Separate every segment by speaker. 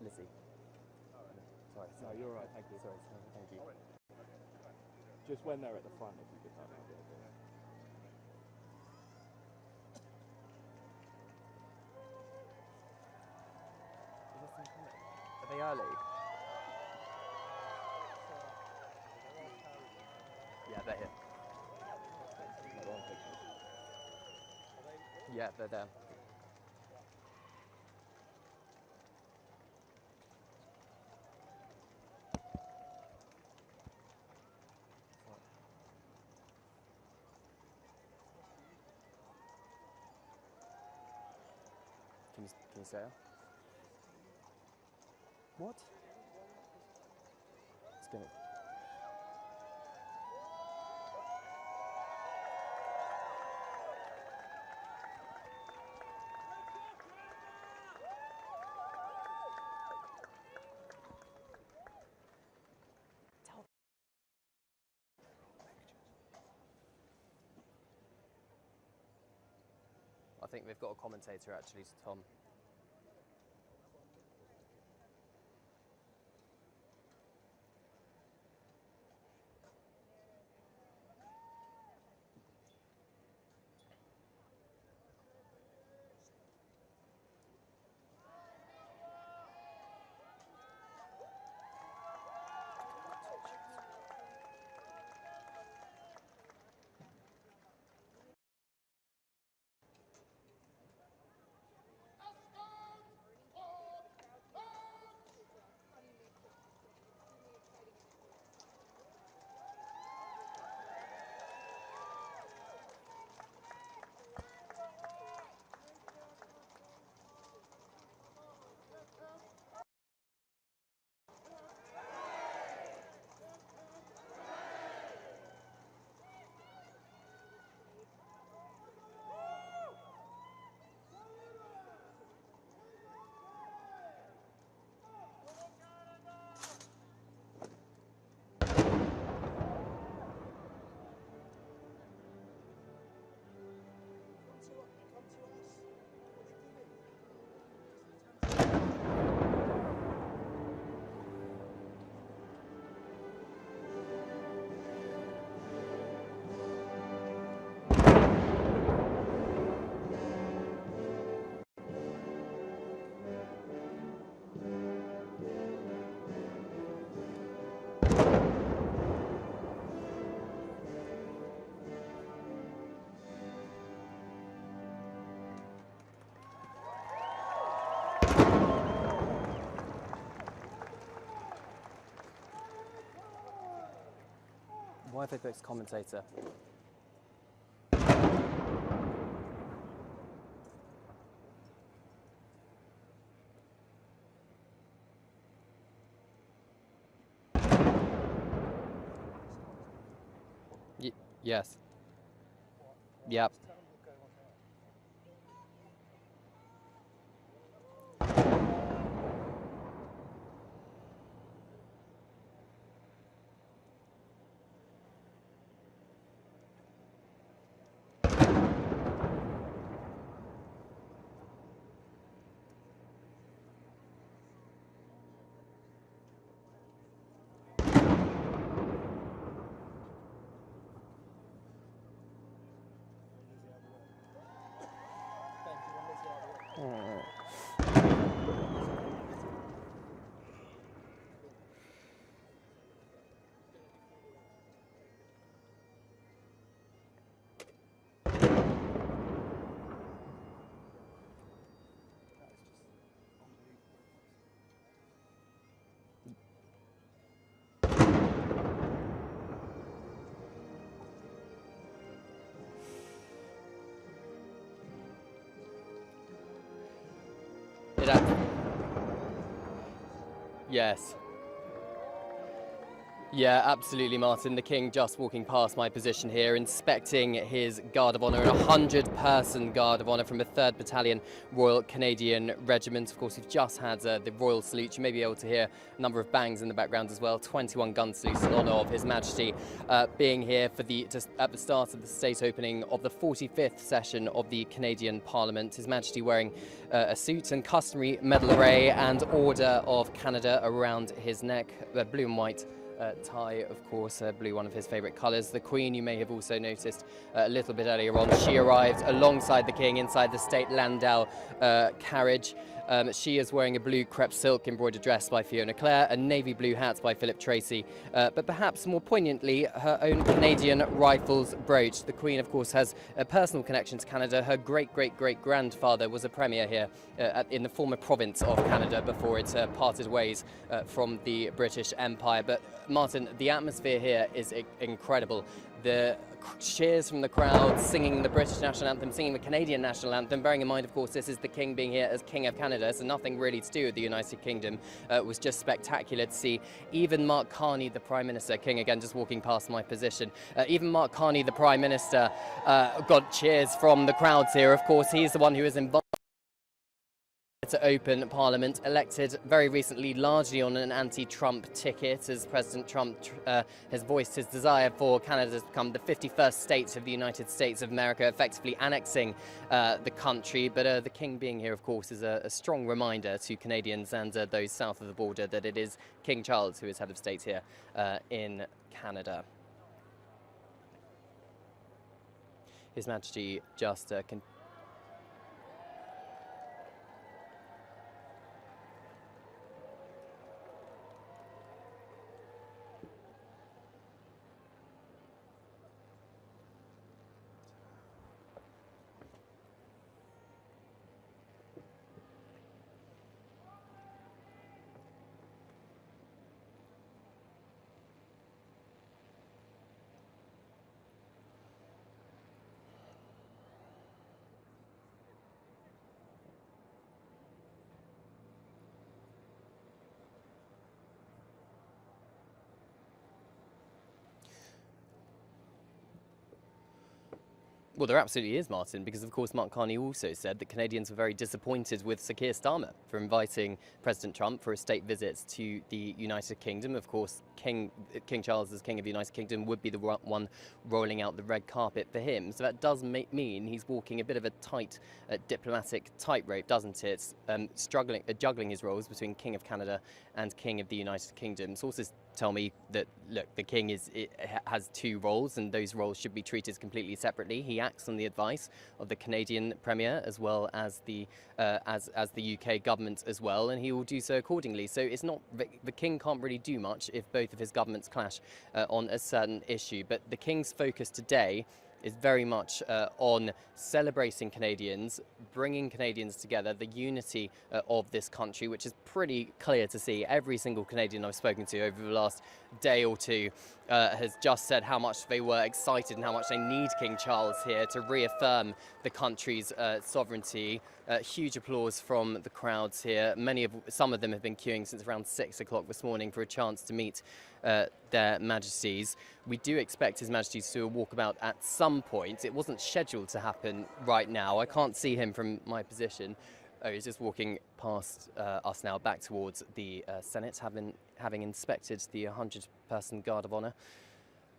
Speaker 1: Lizzie. Sorry.
Speaker 2: No, you're all right, thank you.
Speaker 1: Sorry, thank you.
Speaker 2: Just when they're at the front, if you could have that.
Speaker 1: Are they early? Yeah, they're here. Yeah, they're there. Can you say it? What? It's gonna. I think they've got a commentator actually, Tom. Why have they picked commentator? Yes. Yep. Yes. Yeah, absolutely, Martin. The King just walking past my position here, inspecting his Guard of Honour, a 100-person Guard of Honour from the 3rd Battalion Royal Canadian Regiment. Of course, we've just had the Royal Salute. You may be able to hear a number of bangs in the background as well. 21 gun salutes in honour of His Majesty being here for just at the start of the state opening of the 45th session of the Canadian Parliament. His Majesty wearing a suit and customary medal array and Order of Canada around his neck, blue and white tie, of course, blue, one of his favourite colours. The Queen, you may have also noticed a little bit earlier on, she arrived alongside the King inside the state landau carriage. She is wearing a blue crepe silk embroidered dress by Fiona Clare, a navy blue hat by Philip Tracy, but perhaps more poignantly, her own Canadian Rifles brooch. The Queen, of course, has a personal connection to Canada. Her great-great-great-grandfather was a premier here in the former province of Canada before it parted ways from the British Empire. But Martin, the atmosphere here is incredible. The cheers from the crowd, singing the British national anthem, singing the Canadian national anthem, bearing in mind, of course, this is the King being here as King of Canada, so nothing really to do with the United Kingdom. It was just spectacular to see. Even Mark Carney, the Prime Minister, King again just walking past my position, even Mark Carney, the Prime Minister, got cheers from the crowds here. Of course, he's the one who is involved to open Parliament, elected very recently largely on an anti-Trump ticket, as President Trump has voiced his desire for Canada to become the 51st state of the United States of America, effectively annexing the country. But the King being here, of course, is a strong reminder to Canadians and those south of the border that it is King Charles who is head of state here in Canada. His Majesty just Well, there absolutely is, Martin, because of course Mark Carney also said that Canadians were very disappointed with Sir Keir Starmer for inviting President Trump for a state visit to the United Kingdom. Of course, King Charles, as King of the United Kingdom, would be the one rolling out the red carpet for him. So that does mean he's walking a bit of a tight diplomatic tightrope, doesn't it? Juggling his roles between King of Canada and King of the United Kingdom. Sources tell me that, look, the King has two roles, and those roles should be treated completely separately. He acts on the advice of the Canadian Premier as well as the UK government as well, and he will do so accordingly. So it's not the King can't really do much if both of his governments clash on a certain issue. But the King's focus today is very much on celebrating Canadians, bringing Canadians together, the unity of this country, which is pretty clear to see. Every single Canadian I've spoken to over the last day or two has just said how much they were excited and how much they need King Charles here to reaffirm the country's sovereignty. Huge applause from the crowds here. Some of them have been queuing since around 6 o'clock this morning for a chance to meet their Majesties. We do expect His Majesty to do a walkabout at some point. It wasn't scheduled to happen right now. I can't see him from my position. Oh, he's just walking past us now, back towards the Senate, having inspected the 100-person Guard of Honour,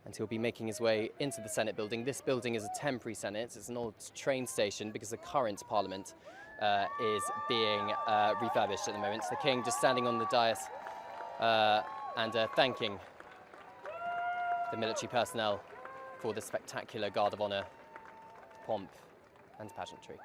Speaker 1: and he'll be making his way into the Senate building. This building is a temporary Senate. It's an old train station because the current Parliament is being refurbished at the moment. The King just standing on the dais and thanking the military personnel for the spectacular Guard of Honour, pomp and pageantry.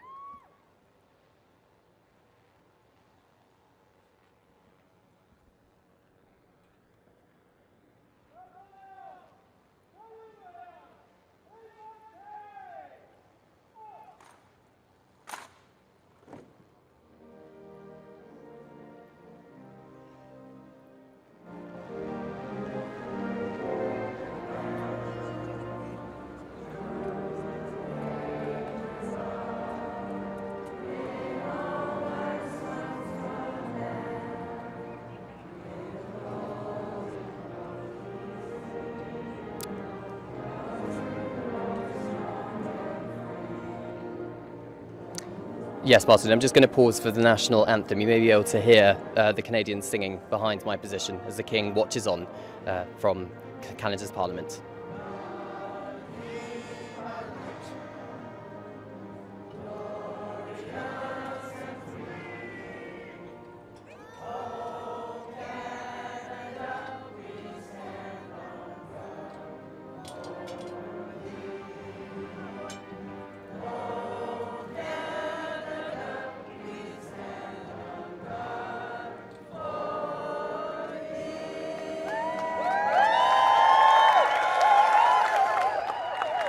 Speaker 1: Yes, Martin, I'm just going to pause for the national anthem. You may be able to hear the Canadians singing behind my position as the King watches on from Canada's Parliament.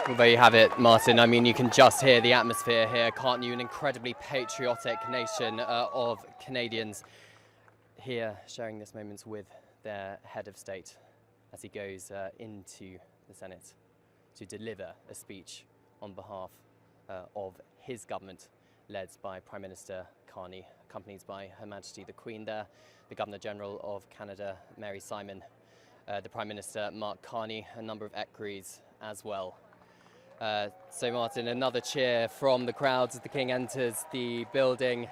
Speaker 1: Well, there you have it, Martin. I mean, you can just hear the atmosphere here, can't you? An incredibly patriotic nation of Canadians here sharing this moment with their head of state as he goes into the Senate to deliver a speech on behalf of his government, led by Prime Minister Carney, accompanied by Her Majesty the Queen there, the Governor-General of Canada, Mary Simon, the Prime Minister Mark Carney, a number of equerries as well. So Martin, another cheer from the crowds as the King enters the building,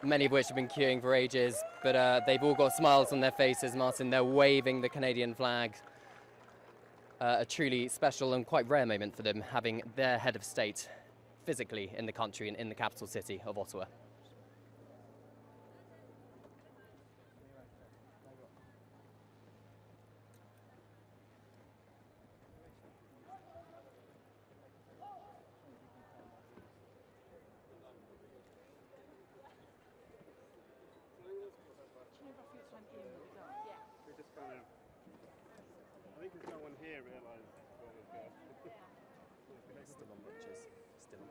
Speaker 1: many of which have been queuing for ages, but they've all got smiles on their faces, Martin. They're waving the Canadian flag. A truly special and quite rare moment for them, having their head of state physically in the country and in the capital city of Ottawa.
Speaker 3: I think there's no one here realised what was there.
Speaker 1: Still on watches, still on.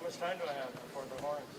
Speaker 3: much time do I have before the horns?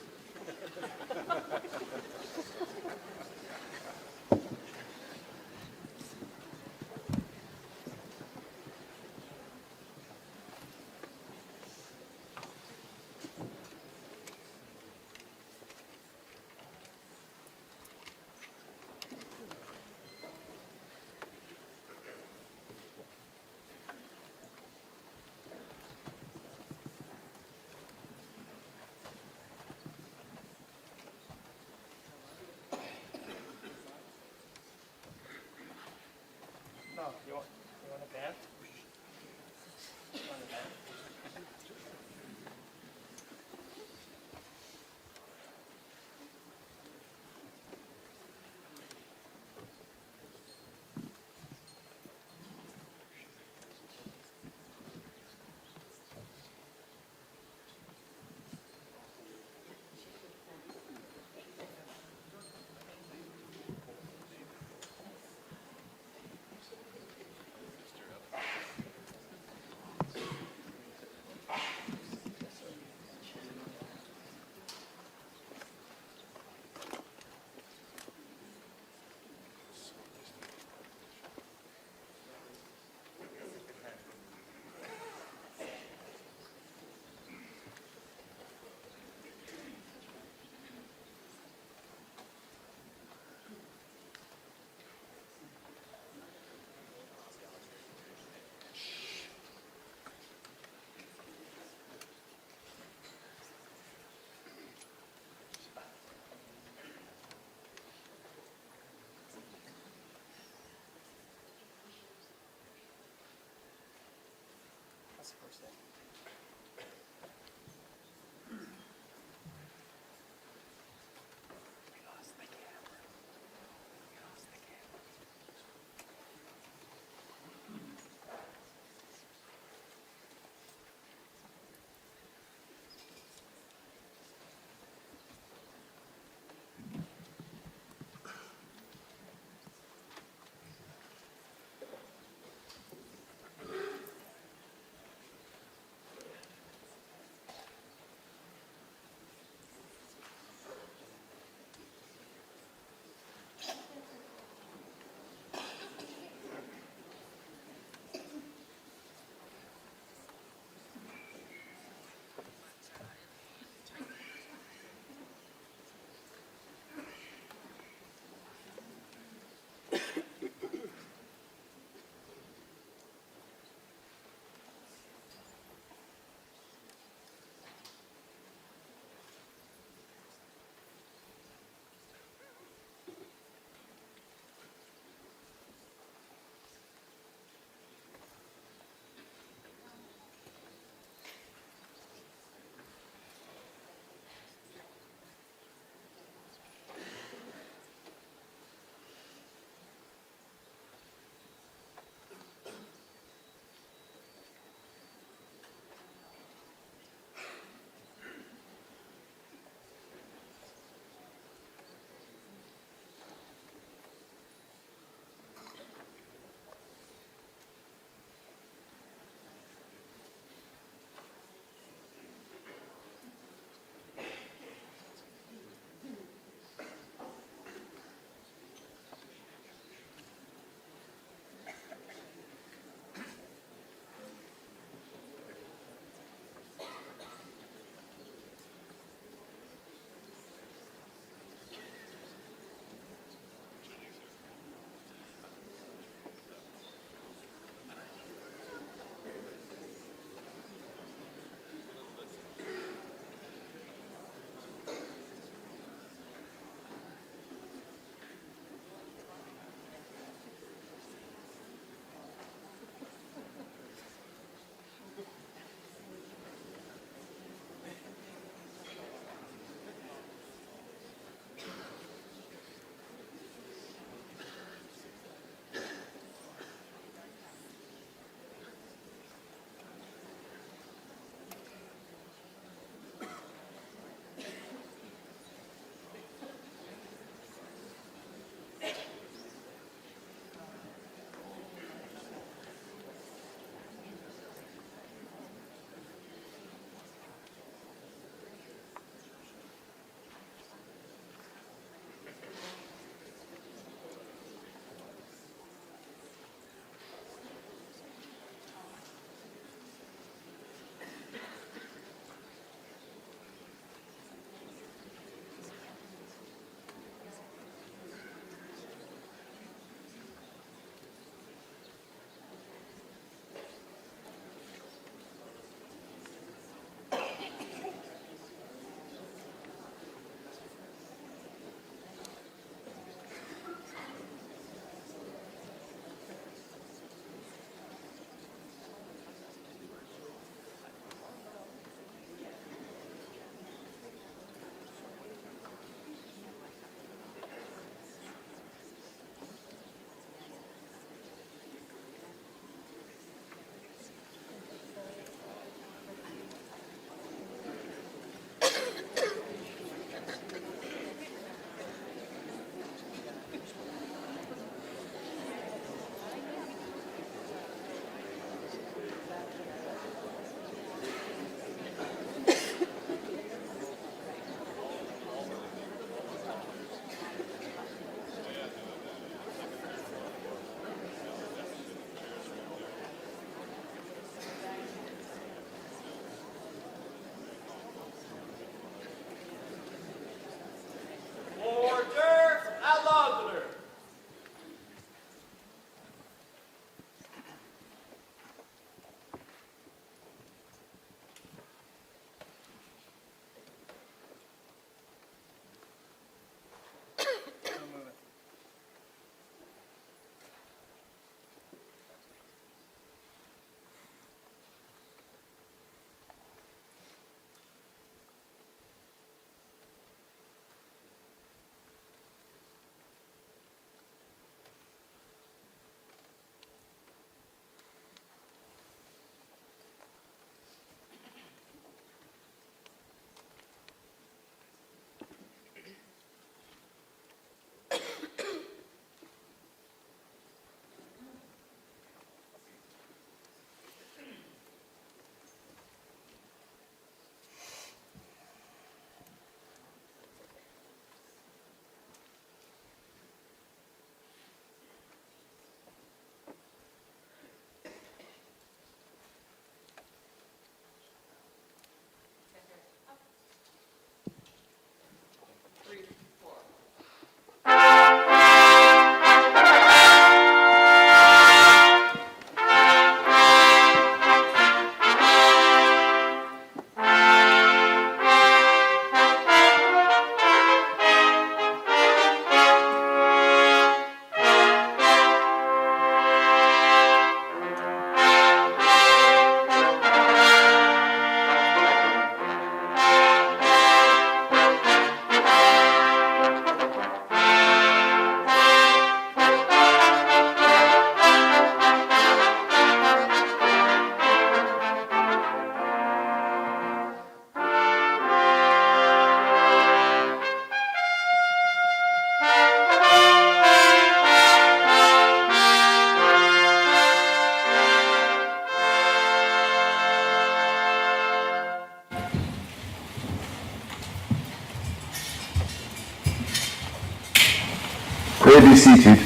Speaker 4: may be seated.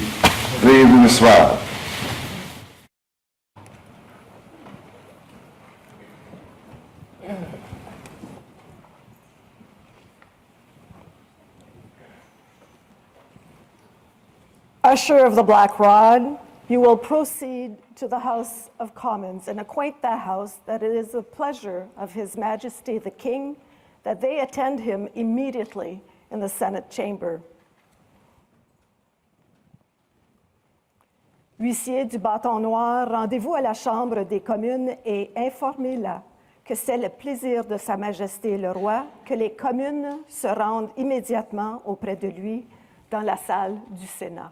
Speaker 4: Veuillez vous asseoir.
Speaker 5: Usher of the Black Rod, you will proceed to the House of Commons and acquaint that House that it is the pleasure of His Majesty the King that they attend him immediately in the Senate chamber. Huissier du bâton noir, rendez-vous à la Chambre des communes et informez-la que c'est le plaisir de Sa Majesté le Roi que les communes se rendent immédiatement auprès de lui dans la salle du Sénat.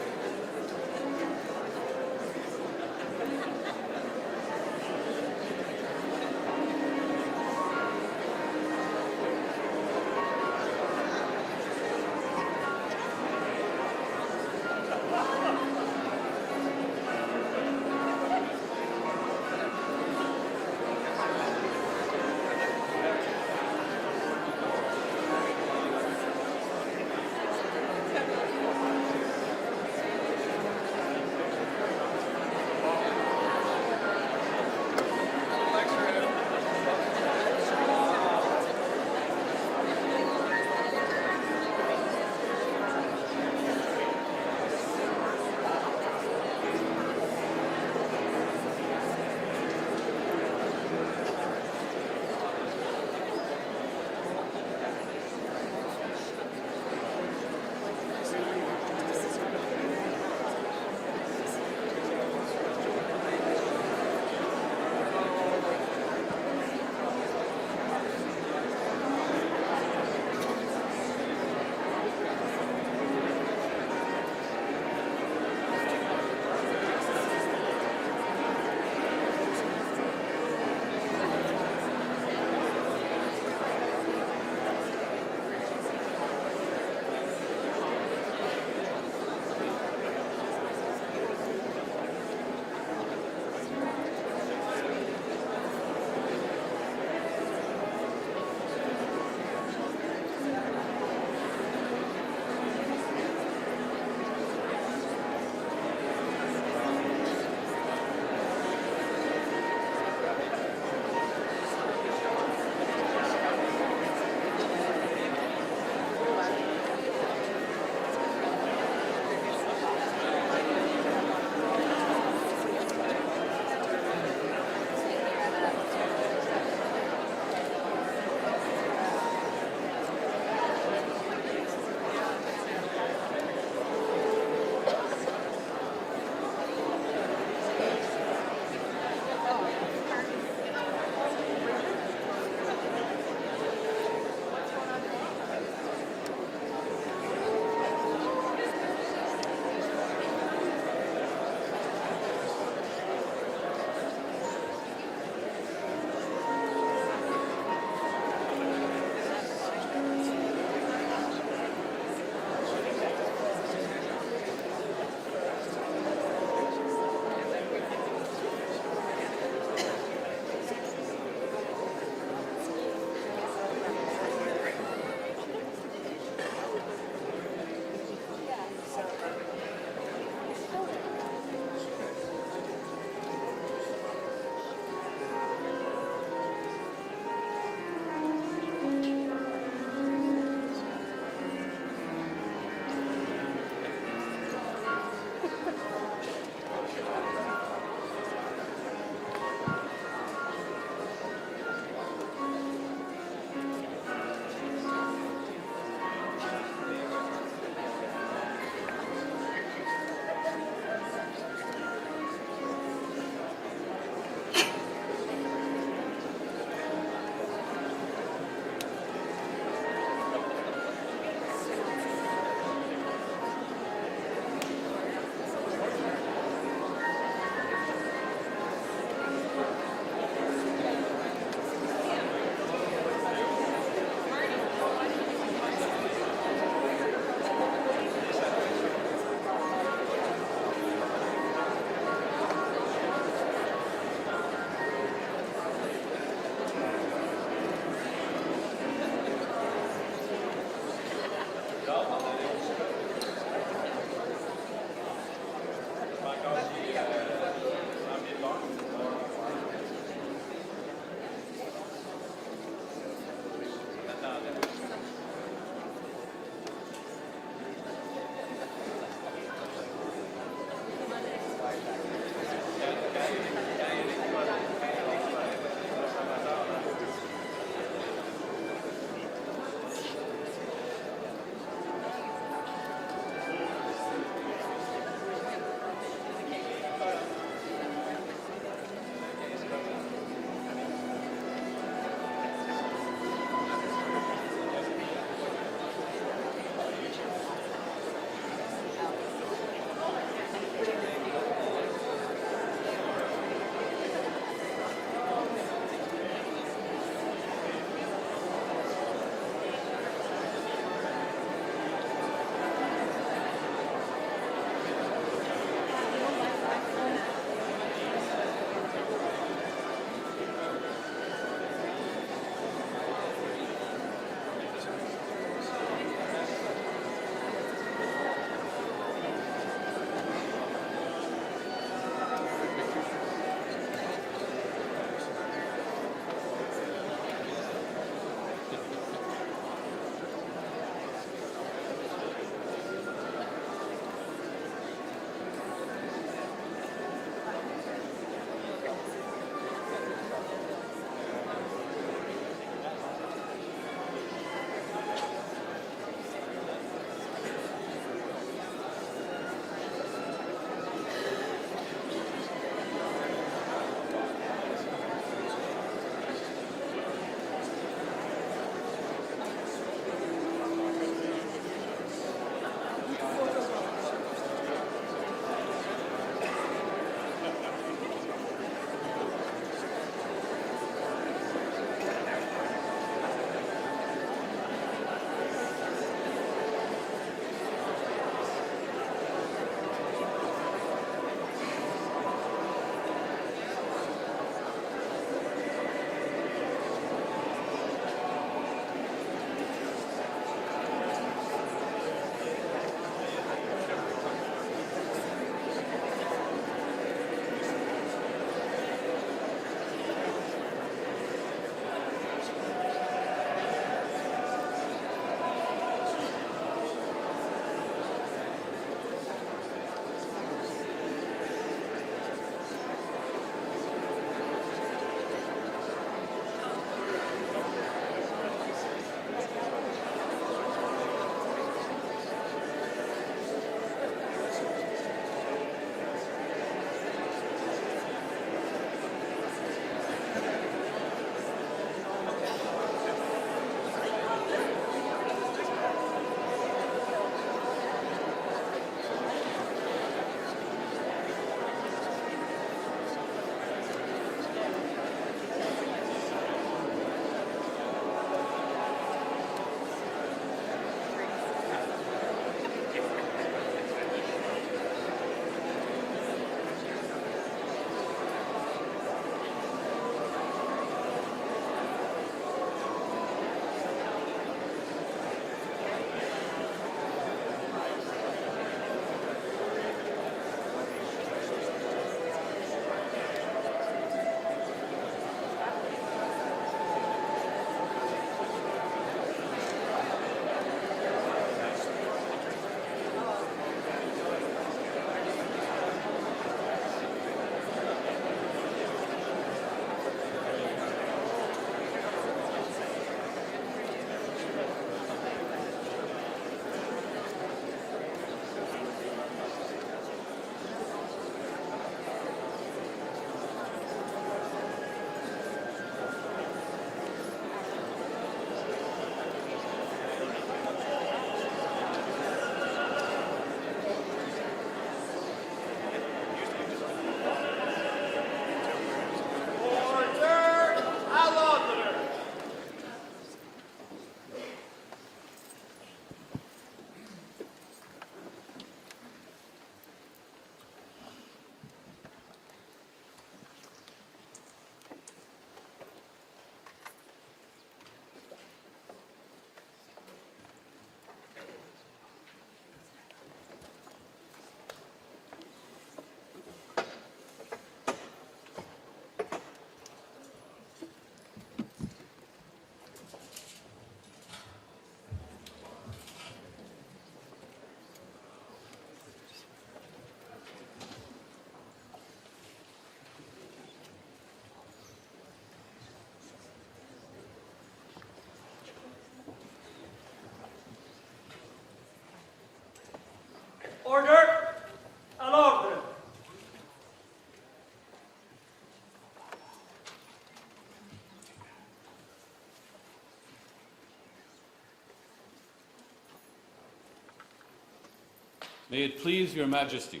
Speaker 6: May it please Your Majesty.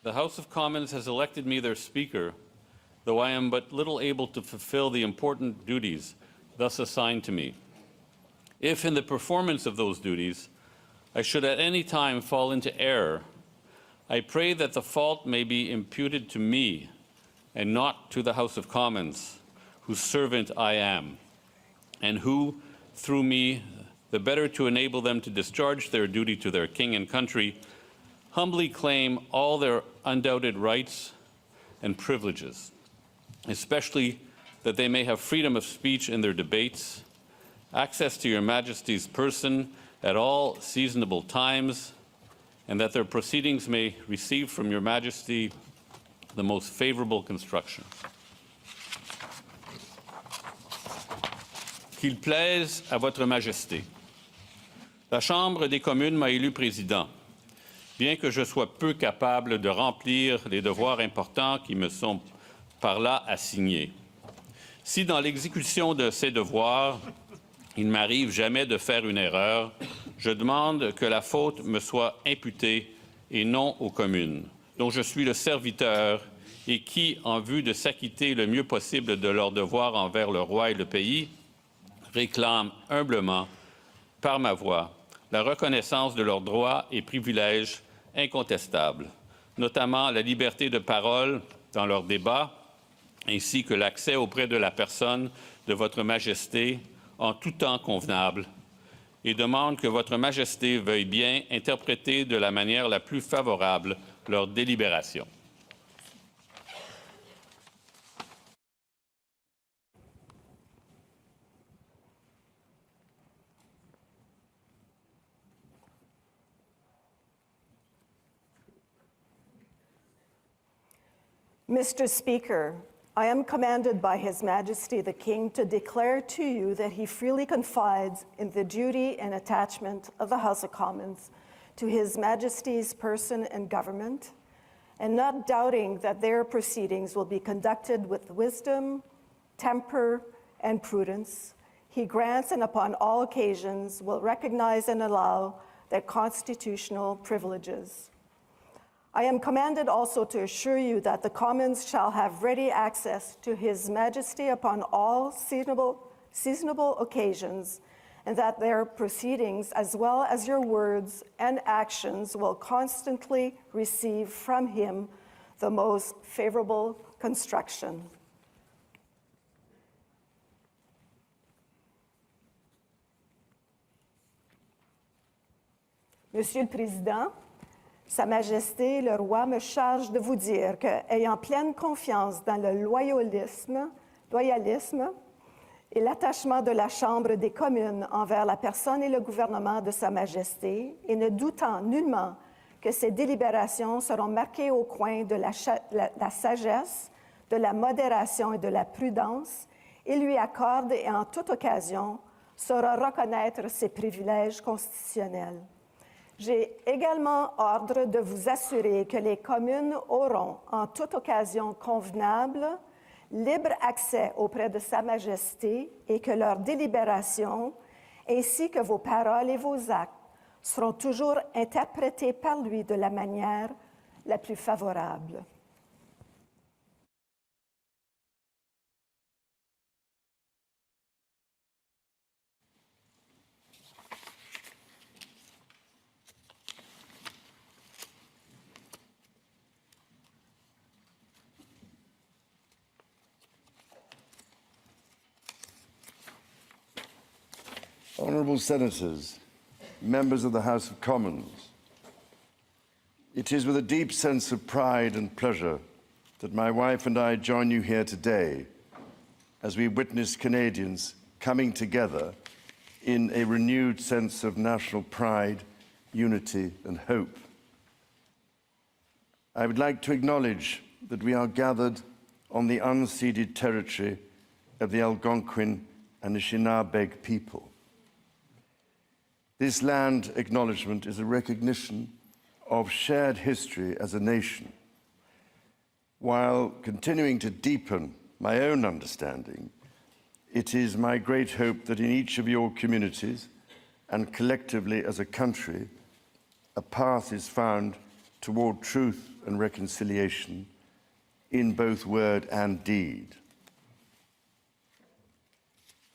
Speaker 6: The House of Commons has elected me their Speaker, though I am but little able to fulfill the important duties thus assigned to me. If in the performance of those duties I should at any time fall into error, I pray that the fault may be imputed to me and not to the House of Commons, whose servant I am, and who, through me, the better to enable them to discharge their duty to their king and country, humbly claim all their undoubted rights and privileges, especially that they may have freedom of speech in their debates, access to Your Majesty's person at all seasonable times, and that their proceedings may receive from Your Majesty the most favorable construction. Qu'il plaise à Votre Majesté. La Chambre des communes m'a élu président, bien que je sois peu capable de remplir les devoirs importants qui me sont par là assignés. Si dans l'exécution de ces devoirs, il ne m'arrive jamais de faire une erreur, je demande que la faute me soit imputée et non aux communes, dont je suis le serviteur et qui, en vue de s'acquitter le mieux possible de leurs devoirs envers le roi et le pays, réclament humblement, par ma voix, la reconnaissance de leurs droits et privilèges incontestables, notamment la liberté de parole dans leurs débats, ainsi que l'accès auprès de la personne de Votre Majesté en tout temps convenable, et demande que Votre Majesté veuille bien interpréter de la manière la plus favorable leurs délibérations.
Speaker 5: Mr. Speaker, I am commanded by His Majesty the King to declare to you that he freely confides in the duty and attachment of the House of Commons to His Majesty's person and government, and not doubting that their proceedings will be conducted with wisdom, temper, and prudence, he grants and upon all occasions will recognize and allow their constitutional privileges. I am commanded also to assure you that the Commons shall have ready access to His Majesty upon all seasonable occasions, and that their proceedings, as well as your words and actions, will constantly receive from him the most favorable construction. Monsieur le Président, Sa Majesté, le roi, me charge de vous dire que, ayant pleine confiance dans le loyalisme et l'attachement de la Chambre des communes envers la personne et le gouvernement de Sa Majesté, et ne doutant nullement que ces délibérations seront marquées au coin de la sagesse, de la modération et de la prudence, il lui accorde et en toute occasion saura reconnaître ses privilèges constitutionnels. J'ai également ordre de vous assurer que les communes auront, en toute occasion convenable, libre accès auprès de Sa Majesté et que leurs délibérations, ainsi que vos paroles et vos actes, seront toujours interprétés par lui de la manière la plus favorable.
Speaker 4: Honourable Senators, members of the House of Commons, it is with a deep sense of pride and pleasure that my wife and I join you here today as we witness Canadians coming together in a renewed sense of national pride, unity and hope. I would like to acknowledge that we are gathered on the unceded territory of the Algonquin and Anishinaabe people. This land acknowledgement is a recognition of shared history as a nation, while continuing to deepen my own understanding. It is my great hope that in each of your communities and collectively as a country, a path is found toward truth and reconciliation in both word and deed.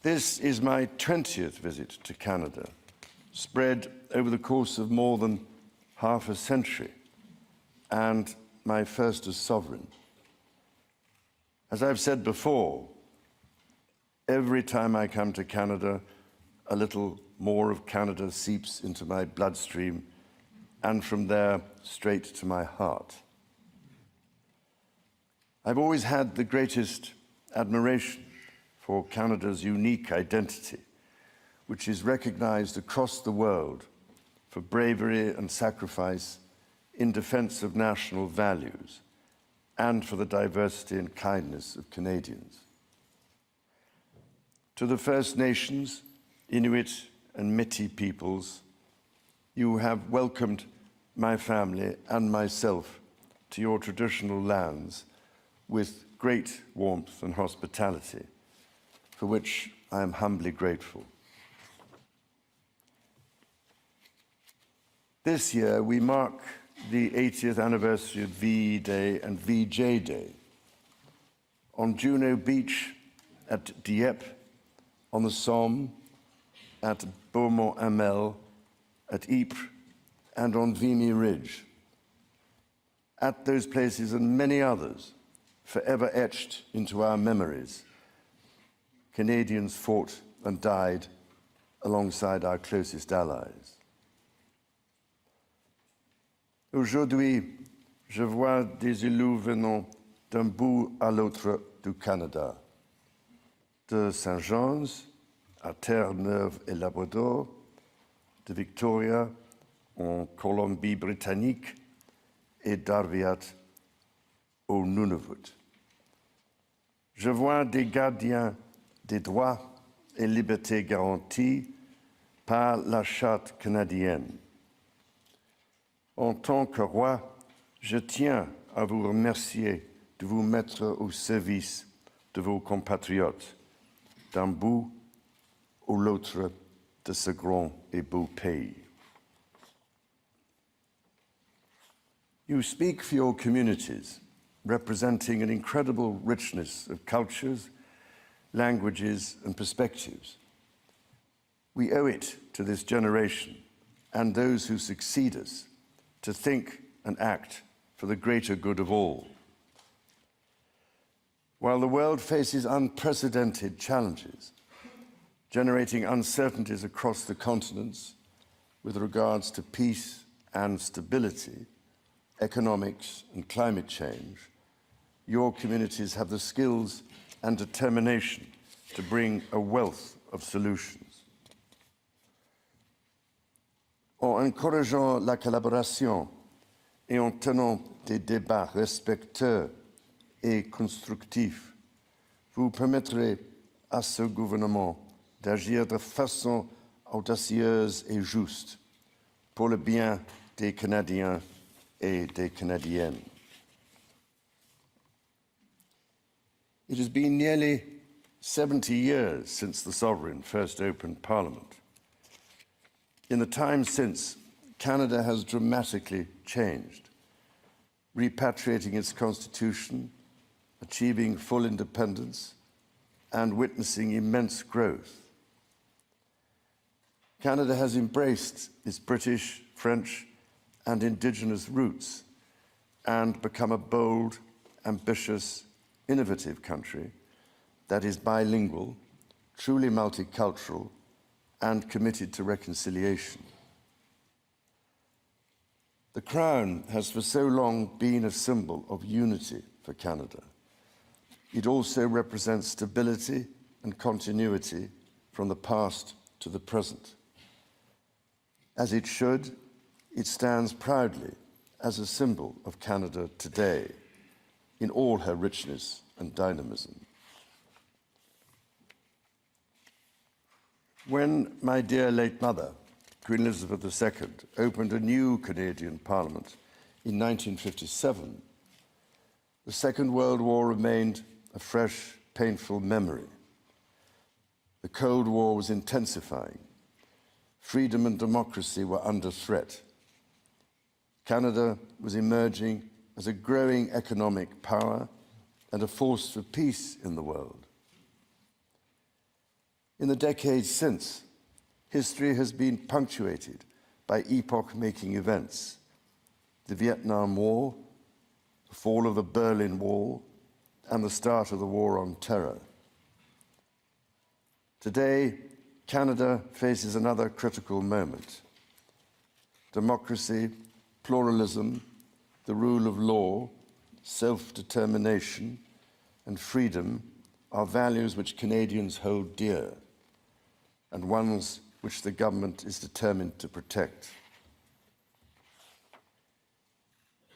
Speaker 4: This is my 20th visit to Canada, spread over the course of more than half a century, and my first as sovereign. As I've said before, every time I come to Canada, a little more of Canada seeps into my bloodstream, and from there straight to my heart. I've always had the greatest admiration for Canada's unique identity, which is recognized across the world for bravery and sacrifice in defense of national values and for the diversity and kindness of Canadians. To the First Nations, Inuit and Métis peoples, you have welcomed my family and myself to your traditional lands with great warmth and hospitality, for which I am humbly grateful. This year, we mark the 80th anniversary of VE Day and VJ Day. On Juno Beach, at Dieppe, on the Somme, at Beaumont-Hamel, at Ypres, and on Vimy Ridge. At those places and many others, forever etched into our memories, Canadians fought and died alongside our closest allies. Aujourd'hui, je vois des îlots venant d'un bout à l'autre du Canada, de Saint-Jean's à Terre-Neuve et Labrador, de Victoria en Colombie-Britannique et d'Arviat au Nunavut. Je vois des gardiens des droits et libertés garantis par la Charte canadienne. En tant que roi, je tiens à vous remercier de vous mettre au service de vos compatriotes, d'un bout ou l'autre de ce grand et beau pays. You speak for your communities, representing an incredible richness of cultures, languages, and perspectives. We owe it to this generation and those who succeed us to think and act for the greater good of all. While the world faces unprecedented challenges, generating uncertainties across the continents with regards to peace and stability, economics and climate change, your communities have the skills and determination to bring a wealth of solutions. En encourageant la collaboration et en tenant des débats respectueux et constructifs, vous permettrez à ce gouvernement d'agir de façon audacieuse et juste pour le bien des Canadiens et des Canadiennes. It has been nearly 70 years since the Sovereign first opened Parliament. In the time since, Canada has dramatically changed, repatriating its constitution, achieving full independence, and witnessing immense growth. Canada has embraced its British, French, and Indigenous roots and become a bold, ambitious, innovative country that is bilingual, truly multicultural, and committed to reconciliation. The Crown has for so long been a symbol of unity for Canada. It also represents stability and continuity from the past to the present. As it should, it stands proudly as a symbol of Canada today in all her richness and dynamism. When my dear late mother, Queen Elizabeth II, opened a new Canadian Parliament in 1957, the Second World War remained a fresh, painful memory. The Cold War was intensifying. Freedom and democracy were under threat. Canada was emerging as a growing economic power and a force for peace in the world. In the decades since, history has been punctuated by epoch-making events: the Vietnam War, the fall of the Berlin Wall, and the start of the War on Terror. Today, Canada faces another critical moment. Democracy, pluralism, the rule of law, self-determination, and freedom are values which Canadians hold dear, and ones which the government is determined to protect.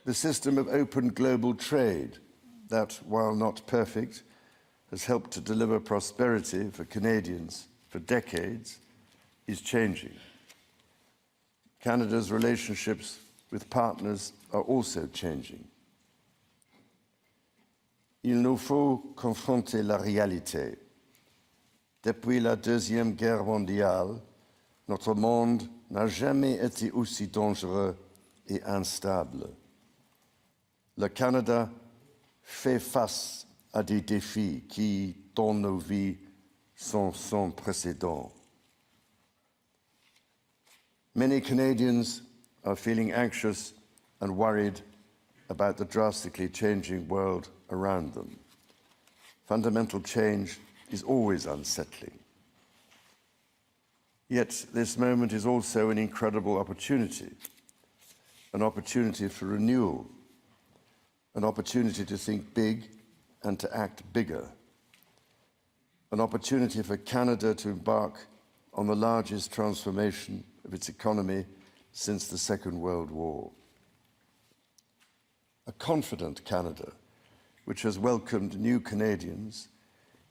Speaker 4: The system of open global trade that, while not perfect, has helped to deliver prosperity for Canadians for decades, is changing. Canada's relationships with partners are also changing. Il nous faut confronter la réalité. Depuis la Deuxième Guerre mondiale, notre monde n'a jamais été aussi dangereux et instable. Le Canada fait face à des défis qui, dans nos vies, sont sans précédent. Many Canadians are feeling anxious and worried about the drastically changing world around them. Fundamental change is always unsettling. Yet this moment is also an incredible opportunity for renewal, an opportunity to think big and to act bigger, an opportunity for Canada to embark on the largest transformation of its economy since the Second World War. A confident Canada, which has welcomed new Canadians,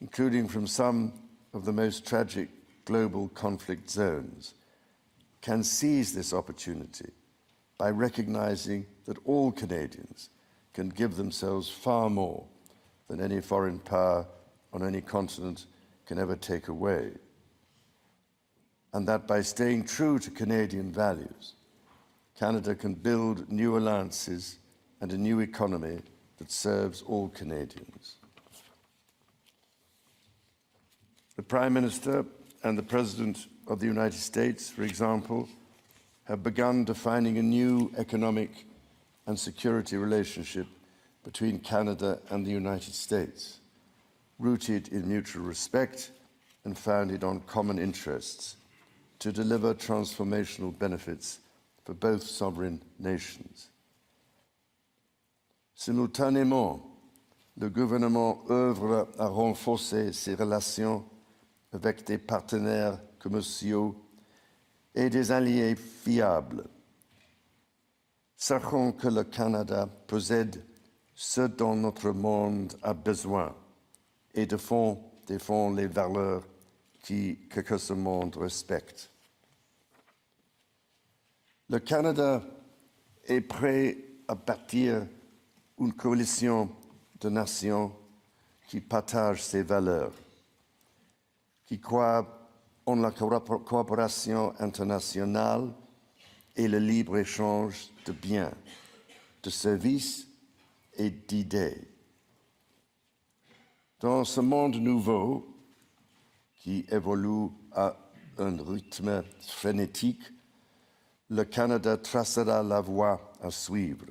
Speaker 4: including from some of the most tragic global conflict zones, can seize this opportunity by recognizing that all Canadians can give themselves far more than any foreign power on any continent can ever take away. And that by staying true to Canadian values, Canada can build new alliances and a new economy that serves all Canadians. The Prime Minister and the President of the United States, for example, have begun defining a new economic and security relationship between Canada and the United States, rooted in mutual respect and founded on common interests, to deliver transformational benefits for both sovereign nations. Simultanément, le gouvernement œuvre à renforcer ses relations avec des partenaires commerciaux et des alliés fiables. Sachons que le Canada possède ce dont notre monde a besoin et défend les valeurs que ce monde respecte. Le Canada est prêt à bâtir une coalition de nations qui partagent ces valeurs, qui croient en la coopération internationale et le libre-échange de biens, de services et d'idées. Dans ce monde nouveau, qui évolue à un rythme frénétique, le Canada tracera la voie à suivre.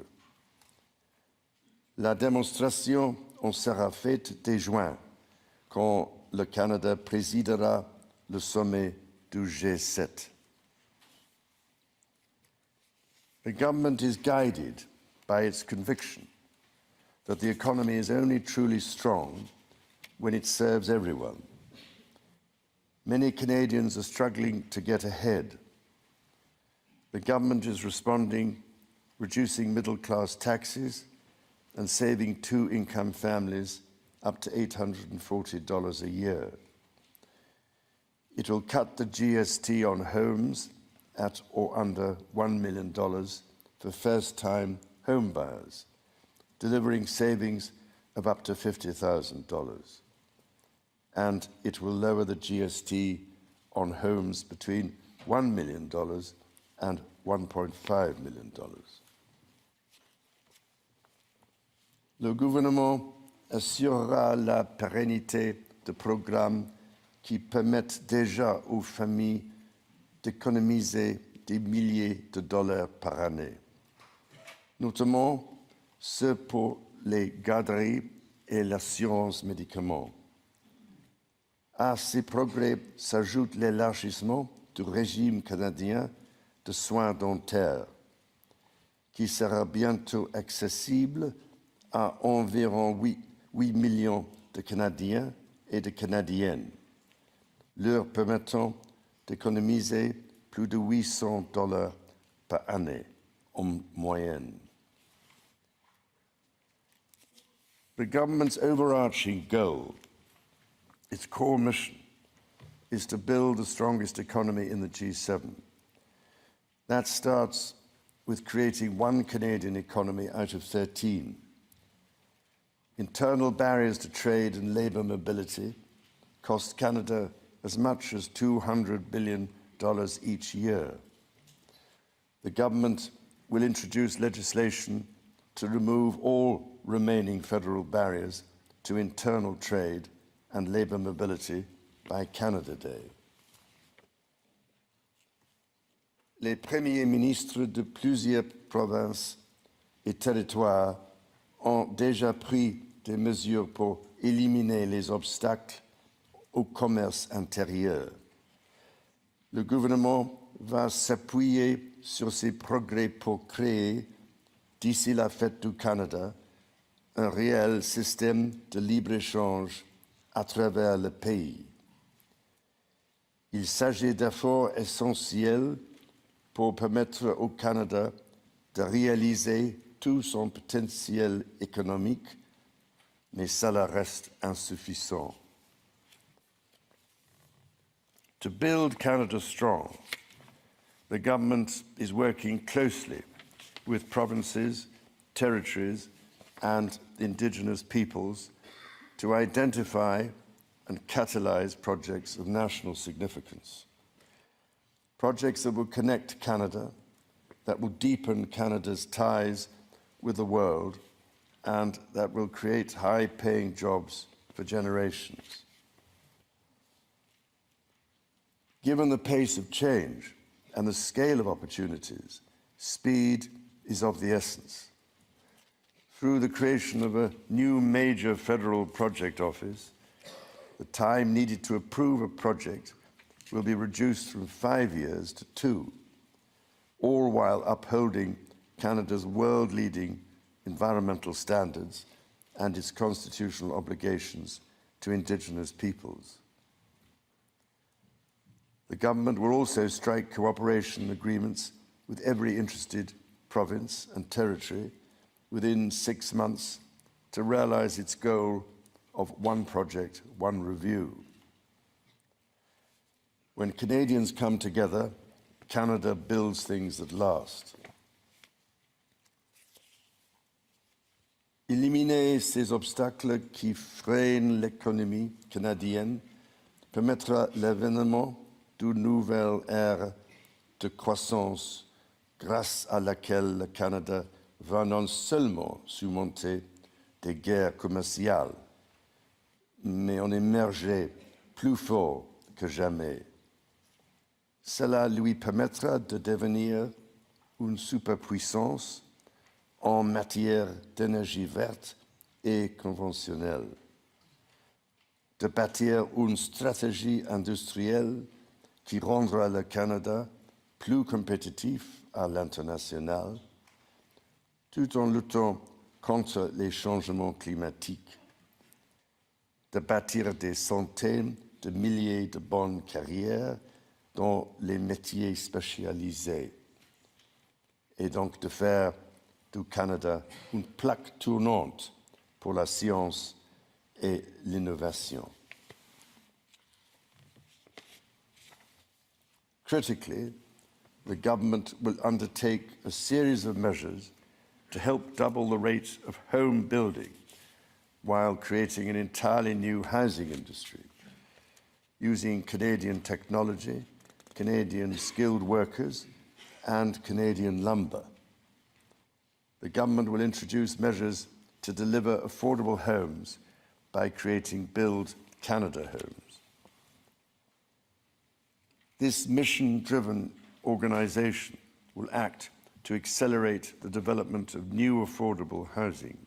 Speaker 4: La démonstration en sera faite dès juin, quand le Canada présidera le sommet du G7. The government is guided by its conviction that the economy is only truly strong when it serves everyone. Many Canadians are struggling to get ahead. The government is responding, reducing middle-class taxes and saving two-income families up to $840 a year. It will cut the GST on homes at or under $1 million for first-time home buyers, delivering savings of up to $50,000. And it will lower the GST on homes between $1 million and $1.5 million. Le gouvernement assurera la pérennité de programmes qui permettent déjà aux familles d'économiser des milliers de dollars par année, notamment ceux pour les garderies et l'assurance médicaments. À ces progrès s'ajoute l'élargissement du régime canadien de soins dentaires, qui sera bientôt accessible à environ 8 millions de Canadiens et de Canadiennes, leur permettant d'économiser plus de 800 dollars par année en moyenne. The government's overarching goal, its core mission, is to build the strongest economy in the G7. That starts with creating one Canadian economy out of 13. Internal barriers to trade and labour mobility cost Canada as much as $200 billion each year. The government will introduce legislation to remove all remaining federal barriers to internal trade and labour mobility by Canada Day. Les premiers ministres de plusieurs provinces et territoires ont déjà pris des mesures pour éliminer les obstacles au commerce intérieur. Le gouvernement va s'appuyer sur ces progrès pour créer, d'ici la fête du Canada, un réel système de libre-échange à travers le pays. Il s'agit d'efforts essentiels pour permettre au Canada de réaliser tout son potentiel économique, mais cela reste insuffisant. To build Canada strong, the government is working closely with provinces, territories, and Indigenous peoples to identify and catalyse projects of national significance. Projects that will connect Canada, that will deepen Canada's ties with the world, and that will create high-paying jobs for generations. Given the pace of change and the scale of opportunities, speed is of the essence. Through the creation of a new major federal project office, the time needed to approve a project will be reduced from 5 years to 2, all while upholding Canada's world-leading environmental standards and its constitutional obligations to Indigenous peoples. The government will also strike cooperation agreements with every interested province and territory within 6 months to realise its goal of one project, one review. When Canadians come together, Canada builds things that last. Éliminer ces obstacles qui freinent l'économie canadienne permettra l'avènement d'une nouvelle ère de croissance grâce à laquelle le Canada va non seulement surmonter des guerres commerciales, mais en émerger plus fort que jamais. Cela lui permettra de devenir une superpuissance en matière d'énergie verte et conventionnelle, de bâtir une stratégie industrielle qui rendra le Canada plus compétitif à l'international, tout en luttant contre les changements climatiques, de bâtir des centaines de milliers de bonnes carrières dans les métiers spécialisés, et donc de faire du Canada une plaque tournante pour la science et l'innovation. Critically, the government will undertake a series of measures to help double the rate of home building while creating an entirely new housing industry, using Canadian technology, Canadian skilled workers, and Canadian lumber. The government will introduce measures to deliver affordable homes by creating Build Canada Homes. This mission-driven organization will act to accelerate the development of new affordable housing.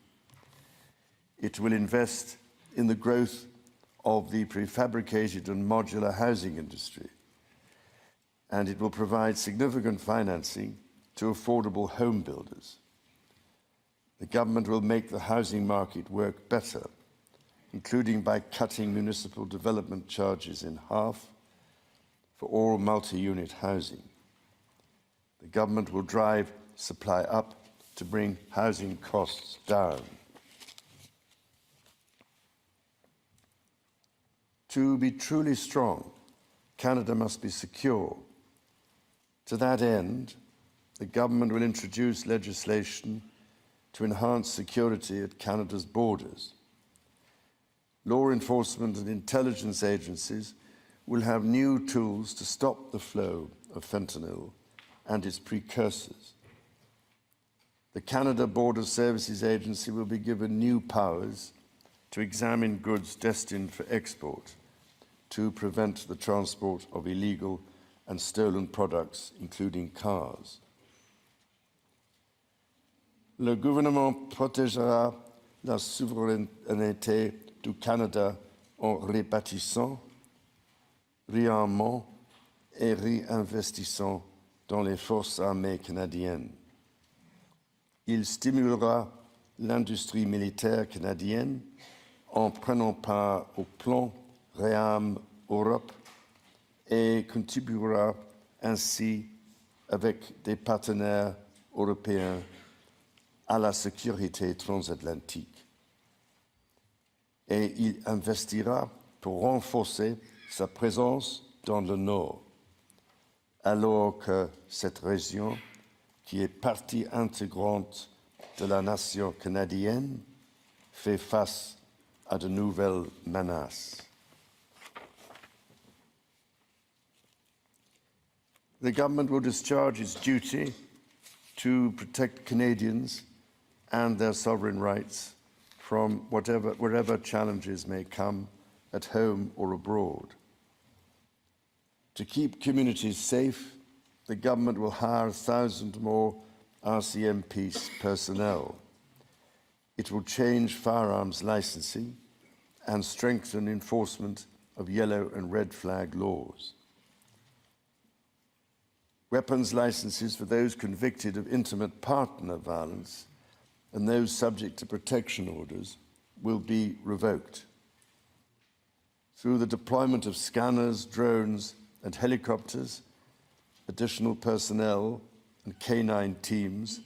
Speaker 4: It will invest in the growth of the prefabricated and modular housing industry, and it will provide significant financing to affordable home builders. The government will make the housing market work better, including by cutting municipal development charges in half for all multi-unit housing. The government will drive supply up to bring housing costs down. To be truly strong, Canada must be secure. To that end, the government will introduce legislation to enhance security at Canada's borders. Law enforcement and intelligence agencies will have new tools to stop the flow of fentanyl and its precursors. The Canada Border Services Agency will be given new powers to examine goods destined for export, to prevent the transport of illegal and stolen products, including cars. Le gouvernement protégera la souveraineté du Canada en rebâtissant, réarmant et réinvestissant dans les forces armées canadiennes. Il stimulera l'industrie militaire canadienne en prenant part au plan Réarm Europe et contribuera ainsi avec des partenaires européens à la sécurité transatlantique. Et il investira pour renforcer sa présence dans le Nord, alors que cette région, qui est partie intégrante de la nation canadienne, fait face à de nouvelles menaces. The government will discharge its duty to protect Canadians and their sovereign rights from wherever challenges may come at home or abroad. To keep communities safe, the government will hire 1,000 more RCMP personnel. It will change firearms licensing and strengthen enforcement of yellow and red flag laws. Weapons licenses for those convicted of intimate partner violence and those subject to protection orders will be revoked. Through the deployment of scanners, drones, and helicopters, additional personnel, and canine teams,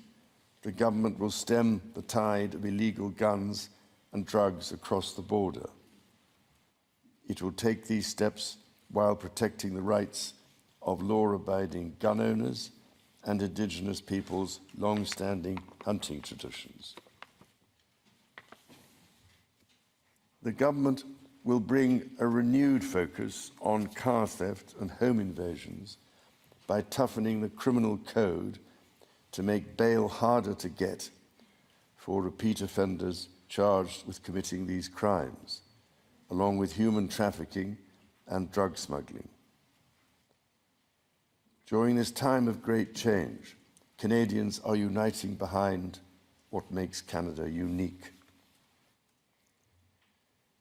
Speaker 4: the government will stem the tide of illegal guns and drugs across the border. It will take these steps while protecting the rights of law-abiding gun owners and Indigenous peoples' long-standing hunting traditions. The government will bring a renewed focus on car theft and home invasions by toughening the criminal code to make bail harder to get for repeat offenders charged with committing these crimes, along with human trafficking and drug smuggling. During this time of great change, Canadians are uniting behind what makes Canada unique.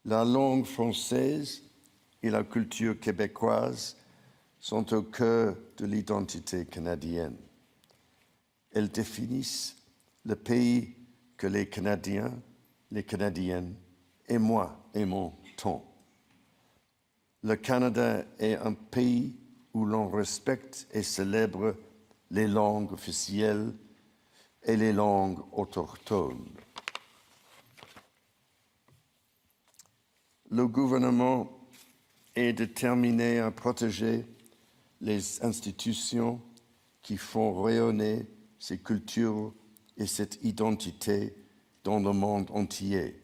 Speaker 4: La langue française et la culture québécoise sont au cœur de l'identité canadienne. Elles définissent le pays que les Canadiens, les Canadiennes et moi aimons tant. Le Canada est un pays où l'on respecte et célèbre les langues officielles et les langues autochtones. Le gouvernement est déterminé à protéger les institutions qui font rayonner ces cultures et cette identité dans le monde entier,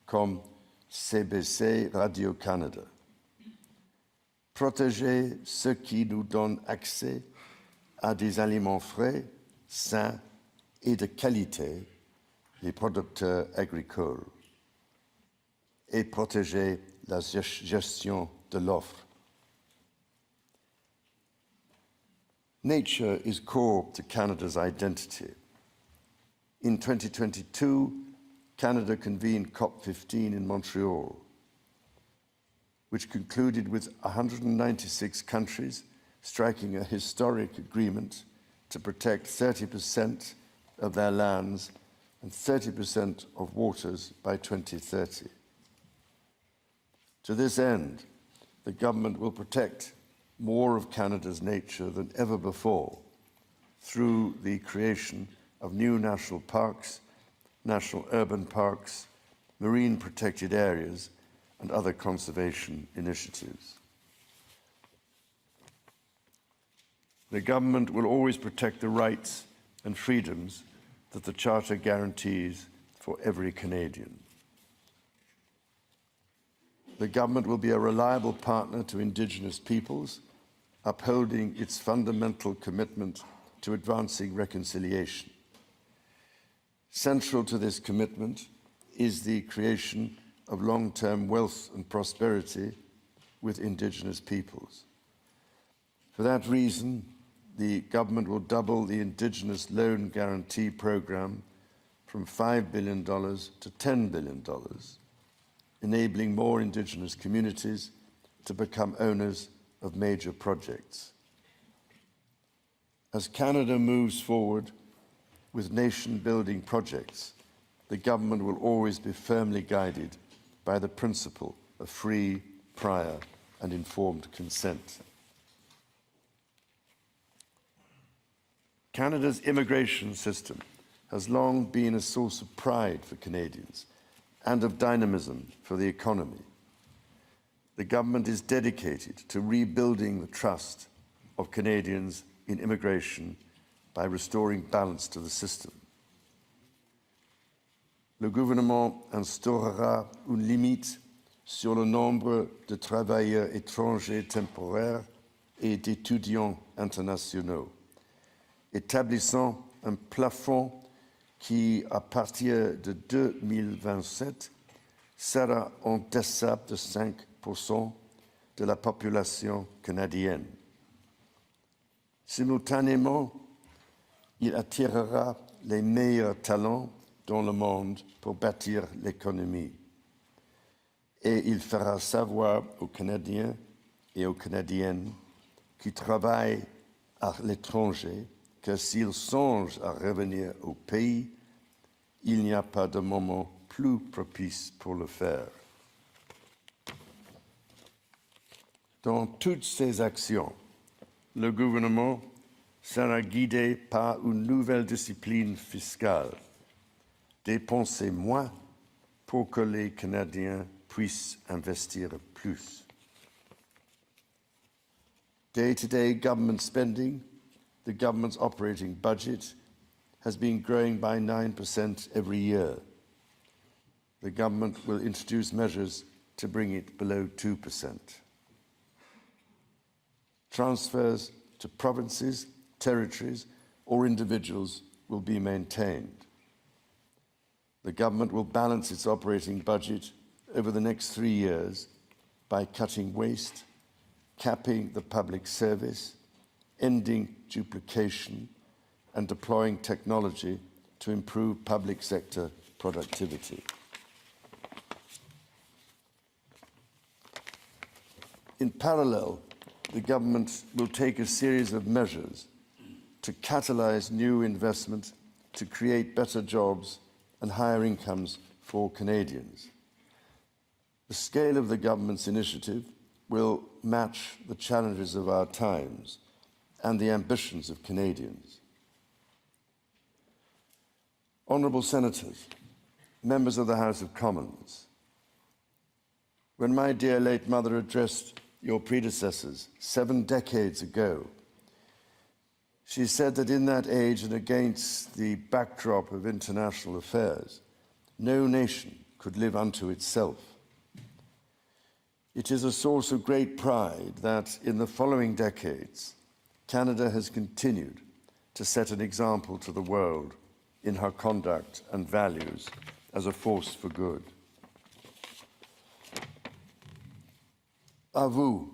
Speaker 4: comme CBC Radio-Canada. Protéger ce qui nous donne accès à des aliments frais, sains et de qualité les producteurs agricoles et protéger la gestion de l'offre. Nature is core to Canada's identity. In 2022, Canada convened COP15 in Montreal, which concluded with 196 countries striking a historic agreement to protect 30% of their lands and 30% of waters by 2030. To this end, the government will protect more of Canada's nature than ever before through the creation of new national parks, national urban parks, marine protected areas, and other conservation initiatives. The government will always protect the rights and freedoms that the Charter guarantees for every Canadian. The government will be a reliable partner to Indigenous peoples, upholding its fundamental commitment to advancing reconciliation. Central to this commitment is the creation of long-term wealth and prosperity with Indigenous peoples. For that reason, the government will double the Indigenous Loan Guarantee Program from $5 billion to $10 billion, enabling more Indigenous communities to become owners of major projects. As Canada moves forward with nation-building projects, the government will always be firmly guided by the principle of free, prior, and informed consent. Canada's immigration system has long been a source of pride for Canadians and of dynamism for the economy. The government is dedicated to rebuilding the trust of Canadians in immigration by restoring balance to the system. Le gouvernement instaurera une limite sur le nombre de travailleurs étrangers temporaires et d'étudiants internationaux, établissant un plafond qui, à partir de 2027, sera en deçà de 5% de la population canadienne. Simultanément, il attirera les meilleurs talents dans le monde pour bâtir l'économie. Et il fera savoir aux Canadiens et aux Canadiennes qui travaillent à l'étranger que s'ils songent à revenir au pays, il n'y a pas de moment plus propice pour le faire. Dans toutes ces actions, le gouvernement sera guidé par une nouvelle discipline fiscale. Dépenser moins pour que les Canadiens puissent investir plus. Day-to-day government spending, the government's operating budget, has been growing by 9% every year. The government will introduce measures to bring it below 2%. Transfers to provinces, territories, or individuals will be maintained. The government will balance its operating budget over the next 3 years by cutting waste, capping the public service, ending duplication, and deploying technology to improve public sector productivity. In parallel, the government will take a series of measures to catalyze new investment to create better jobs and higher incomes for Canadians. The scale of the government's initiative will match the challenges of our times and the ambitions of Canadians. Honourable Senators, members of the House of Commons, when my dear late mother addressed your predecessors 7 decades ago, she said that in that age and against the backdrop of international affairs, no nation could live unto itself. It is a source of great pride that in the following decades, Canada has continued to set an example to the world in her conduct and values as a force for good. À vous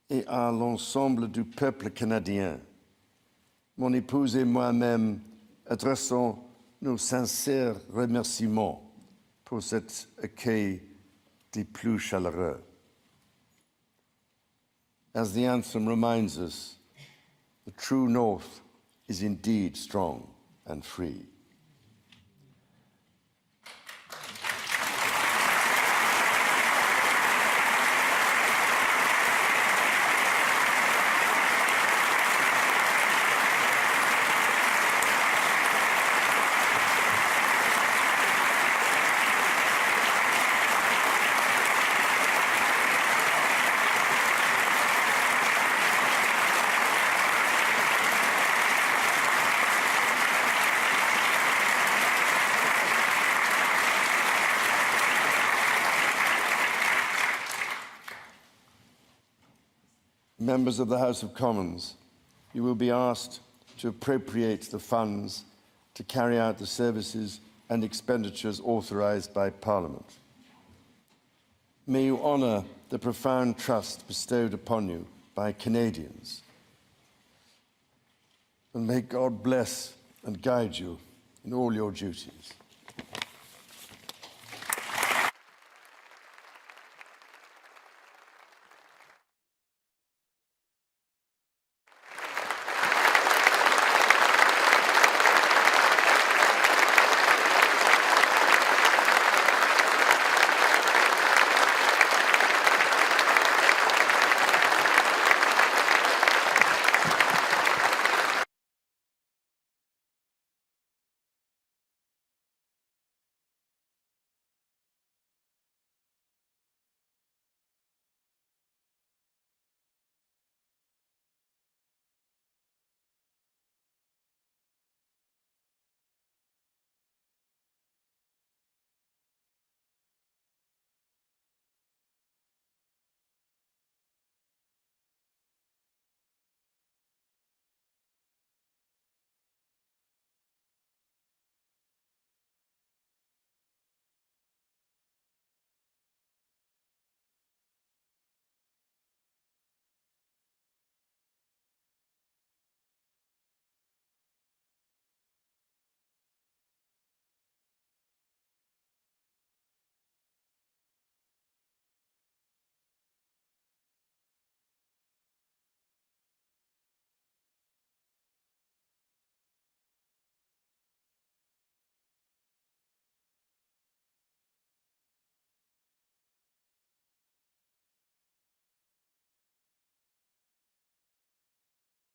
Speaker 4: et à l'ensemble du peuple canadien, mon épouse et moi-même adressons nos sincères remerciements pour cet accueil des plus chaleureux. As the anthem reminds us, the true North is indeed strong and free. Members of the House of Commons, you will be asked to appropriate the funds to carry out the services and expenditures authorised by Parliament. May you honour the profound trust bestowed upon you by Canadians. And may God bless and guide you in all your duties.